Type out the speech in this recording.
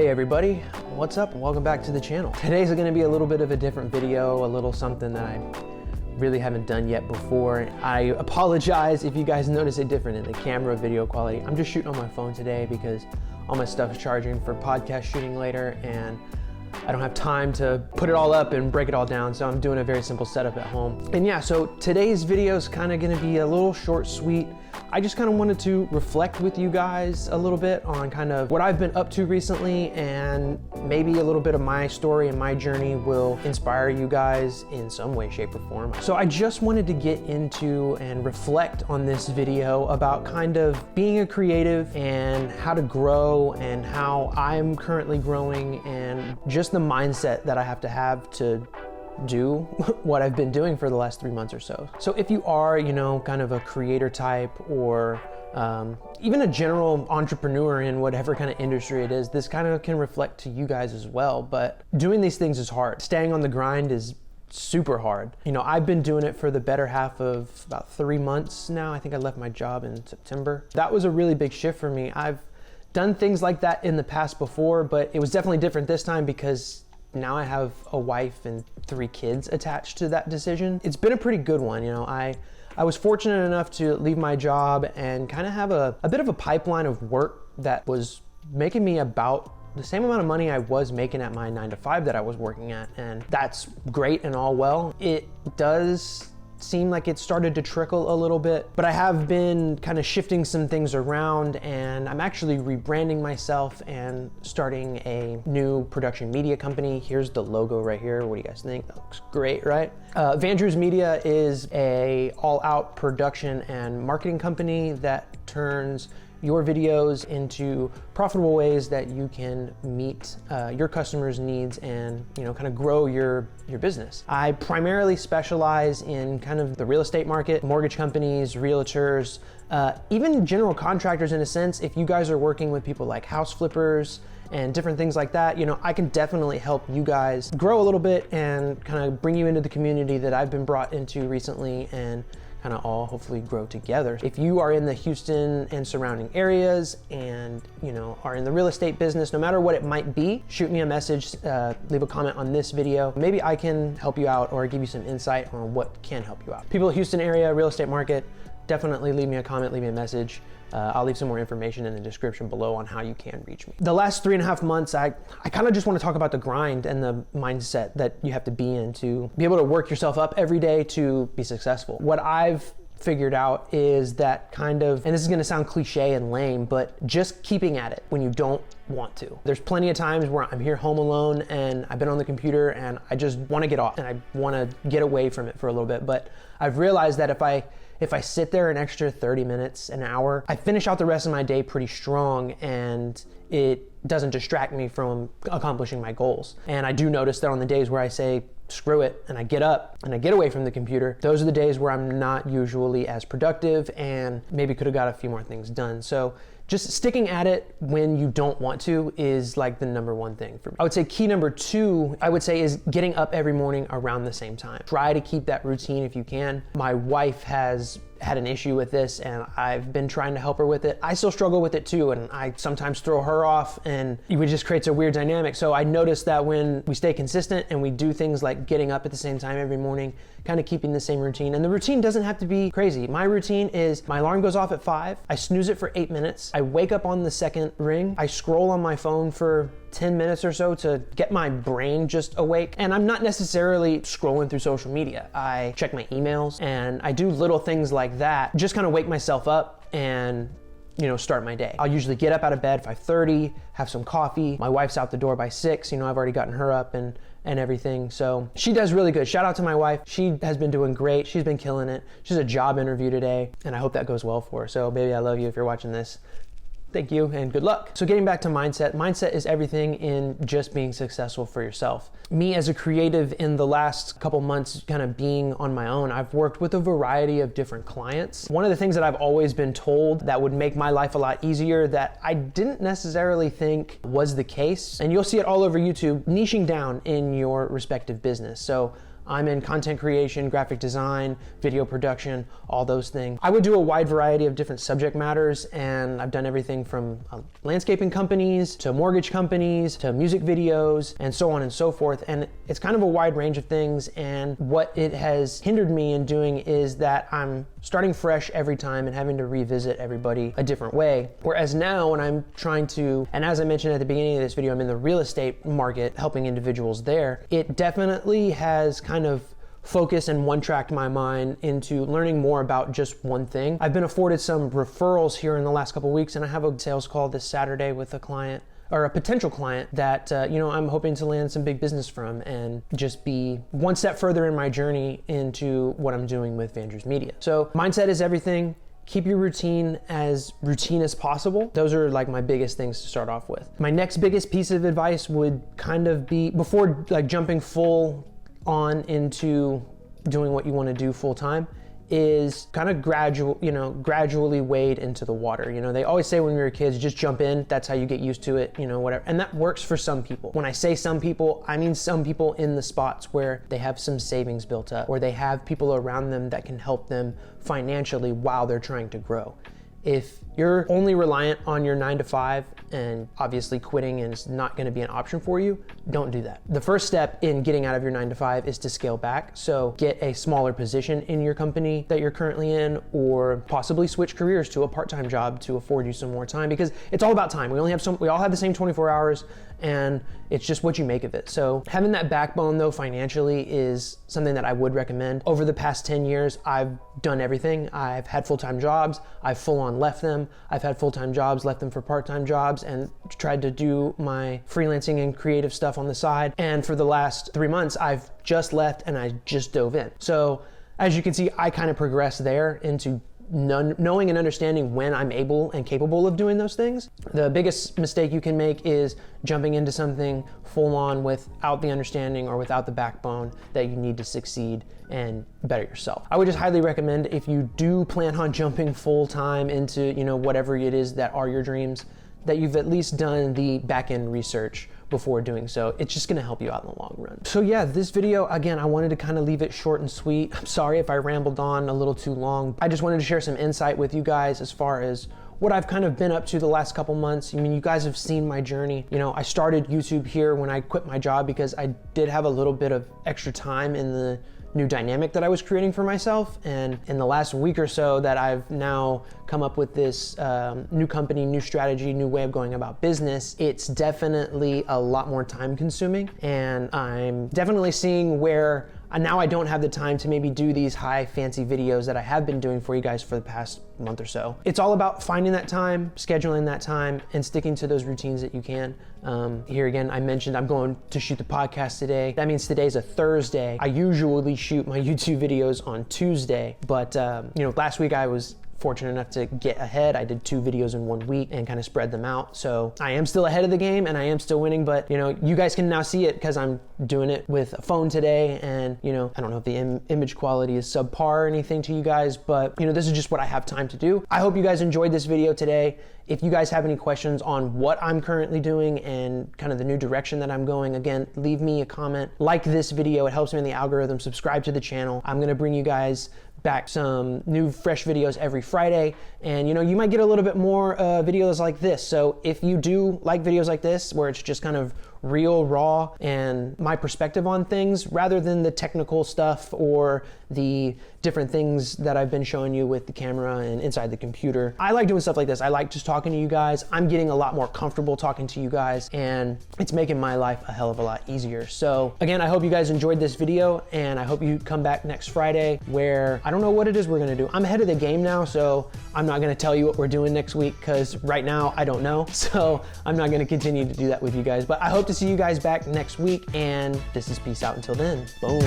Hey everybody, what's up? Welcome back to the channel. Today's gonna be a little bit of a different video, a little something that I really haven't done yet before. I apologize if you guys notice it different in the camera video quality. I'm just shooting on my phone today because all my stuff is charging for podcast shooting later and I don't have time to put it all up and break it all down, so I'm doing a very simple setup at home. And yeah, so today's video is kind of gonna be a little short, sweet. I just kind of wanted to reflect with you guys a little bit on kind of what I've been up to recently, and maybe a little bit of my story and my journey will inspire you guys in some way, shape, or form. So I just wanted to get into and reflect on this video about kind of being a creative and how to grow and how I'm currently growing and just the mindset that I have to do what I've been doing for the last 3 months or so. So if you are, kind of a creator type or even a general entrepreneur in whatever kind of industry it is, this kind of can reflect to you guys as well. But doing these things is hard. Staying on the grind is super hard. I've been doing it for the better half of about 3 months now. I think I left my job in September. That was a really big shift for me. I've done things like that in the past before, but it was definitely different this time because now I have a wife and 3 kids attached to that decision. It's been a pretty good one. I was fortunate enough to leave my job and kind of have a bit of a pipeline of work that was making me about the same amount of money I was making at my 9-to-5 that I was working at. And that's great and all well. It does seem like it started to trickle a little bit, but I have been kind of shifting some things around, and I'm actually rebranding myself and starting a new production media company. Here's the logo right here. What do you guys think? That looks great, right? Vandrews Media is a all-out production and marketing company that turns your videos into profitable ways that you can meet your customers' needs and kind of grow your business. I primarily specialize in kind of the real estate market, mortgage companies, realtors, even general contractors in a sense. If you guys are working with people like house flippers and different things like that, I can definitely help you guys grow a little bit and kind of bring you into the community that I've been brought into recently and kind of all hopefully grow together. If you are in the Houston and surrounding areas and are in the real estate business, no matter what it might be, shoot me a message, leave a comment on this video. Maybe I can help you out or give you some insight on what can help you out. People in the Houston area, real estate market, definitely leave me a comment, leave me a message. I'll leave some more information in the description below on how you can reach me. The last 3.5 months, I kind of just want to talk about the grind and the mindset that you have to be in to be able to work yourself up every day to be successful. What I've figured out is that kind of, and this is going to sound cliche and lame, but just keeping at it when you don't want to. There's plenty of times where I'm here home alone and I've been on the computer and I just want to get off and I want to get away from it for a little bit. But I've realized that if I sit there an extra 30 minutes, an hour, I finish out the rest of my day pretty strong and it doesn't distract me from accomplishing my goals. And I do notice that on the days where I say, screw it, and I get up and I get away from the computer, those are the days where I'm not usually as productive and maybe could have got a few more things done. So just sticking at it when you don't want to is like the number one thing for me. I would say key number 2, I would say, is getting up every morning around the same time. Try to keep that routine if you can. My wife has had an issue with this and I've been trying to help her with it. I still struggle with it too, and I sometimes throw her off and it just creates a weird dynamic. So I noticed that when we stay consistent and we do things like getting up at the same time every morning, kind of keeping the same routine, and the routine doesn't have to be crazy. My routine is my alarm goes off at 5, I snooze it for 8 minutes, I wake up on the second ring, I scroll on my phone for 10 minutes or so to get my brain just awake. And I'm not necessarily scrolling through social media. I check my emails and I do little things like that, just kind of wake myself up and start my day. I'll usually get up out of bed 5:30, have some coffee. My wife's out the door by 6. I've already gotten her up and everything. So she does really good. Shout out to my wife. She has been doing great. She's been killing it. She's a job interview today and I hope that goes well for her. So baby, I love you if you're watching this. Thank you and good luck. So getting back to mindset, mindset is everything in just being successful for yourself. Me as a creative in the last couple months kind of being on my own, I've worked with a variety of different clients. One of the things that I've always been told that would make my life a lot easier that I didn't necessarily think was the case, and you'll see it all over YouTube, niching down in your respective business. So I'm in content creation, graphic design, video production, all those things. I would do a wide variety of different subject matters, and I've done everything from landscaping companies to mortgage companies to music videos and so on and so forth. And it's kind of a wide range of things, and what it has hindered me in doing is that I'm starting fresh every time and having to revisit everybody a different way. Whereas now when I'm trying to, and as I mentioned at the beginning of this video, I'm in the real estate market helping individuals there, it definitely has kind of focused and one-tracked my mind into learning more about just one thing. I've been afforded some referrals here in the last couple of weeks, and I have a sales call this Saturday with a client, or a potential client that I'm hoping to land some big business from and just be one step further in my journey into what I'm doing with Vandrews Media. So mindset is everything. Keep your routine as possible. Those are like my biggest things to start off with. My next biggest piece of advice would kind of be, before like jumping full on into doing what you want to do full time, is kind of gradually wade into the water. They always say when you're kids, just jump in, that's how you get used to it, whatever. And that works for some people. When I say some people, I mean some people in the spots where they have some savings built up, or they have people around them that can help them financially while they're trying to grow. If you're only reliant on your 9-to-5 and obviously quitting is not going to be an option for you, don't do that. The first step in getting out of your 9-to-5 is to scale back. So get a smaller position in your company that you're currently in, or possibly switch careers to a part-time job to afford you some more time, because it's all about time. We all have the same 24 hours, and it's just what you make of it. So having that backbone though financially is something that I would recommend. Over the past 10 years, I've done everything. I've had full-time jobs, I've full-on left them. I've had full-time jobs, left them for part-time jobs, and tried to do my freelancing and creative stuff on the side. And for the last 3 months, I've just left and I just dove in. So as you can see, I kind of progressed there into knowing and understanding when I'm able and capable of doing those things. The biggest mistake you can make is jumping into something full on without the understanding or without the backbone that you need to succeed and better yourself. I would just highly recommend, if you do plan on jumping full time into whatever it is that are your dreams, that you've at least done the back end research before doing so. It's just gonna help you out in the long run. So yeah, this video, again, I wanted to kind of leave it short and sweet. I'm sorry if I rambled on a little too long. I just wanted to share some insight with you guys as far as what I've kind of been up to the last couple months. I mean, you guys have seen my journey. I started YouTube here when I quit my job because I did have a little bit of extra time in the new dynamic that I was creating for myself. And in the last week or so that I've now come up with this new company, new strategy, new way of going about business, it's definitely a lot more time consuming. And I'm definitely seeing where now I don't have the time to maybe do these high fancy videos that I have been doing for you guys for the past month or so. It's all about finding that time, scheduling that time, and sticking to those routines that you can. Here again, I mentioned I'm going to shoot the podcast today. That means today's a Thursday. I usually shoot my YouTube videos on Tuesday, but last week I was fortunate enough to get ahead. I did 2 videos in 1 week and kind of spread them out. So I am still ahead of the game and I am still winning, but you guys can now see it because I'm doing it with a phone today. And I don't know if the image quality is subpar or anything to you guys, but this is just what I have time to do. I hope you guys enjoyed this video today. If you guys have any questions on what I'm currently doing and kind of the new direction that I'm going, again, leave me a comment. Like this video, it helps me in the algorithm. Subscribe to the channel. I'm gonna bring you guys back some new fresh videos every Friday, and you might get a little bit more videos like this. So if you do like videos like this where it's just kind of real, raw, and my perspective on things rather than the technical stuff or the different things that I've been showing you with the camera and inside the computer, I like doing stuff like this. I like just talking to you guys. I'm getting a lot more comfortable talking to you guys, and it's making my life a hell of a lot easier. So again, I hope you guys enjoyed this video, and I hope you come back next Friday, where I don't know what it is we're gonna do. I'm ahead of the game now, so I'm not gonna tell you what we're doing next week because right now I don't know. So I'm not gonna continue to do that with you guys, but I hope to see you guys back next week, and this is peace out until then. Boom.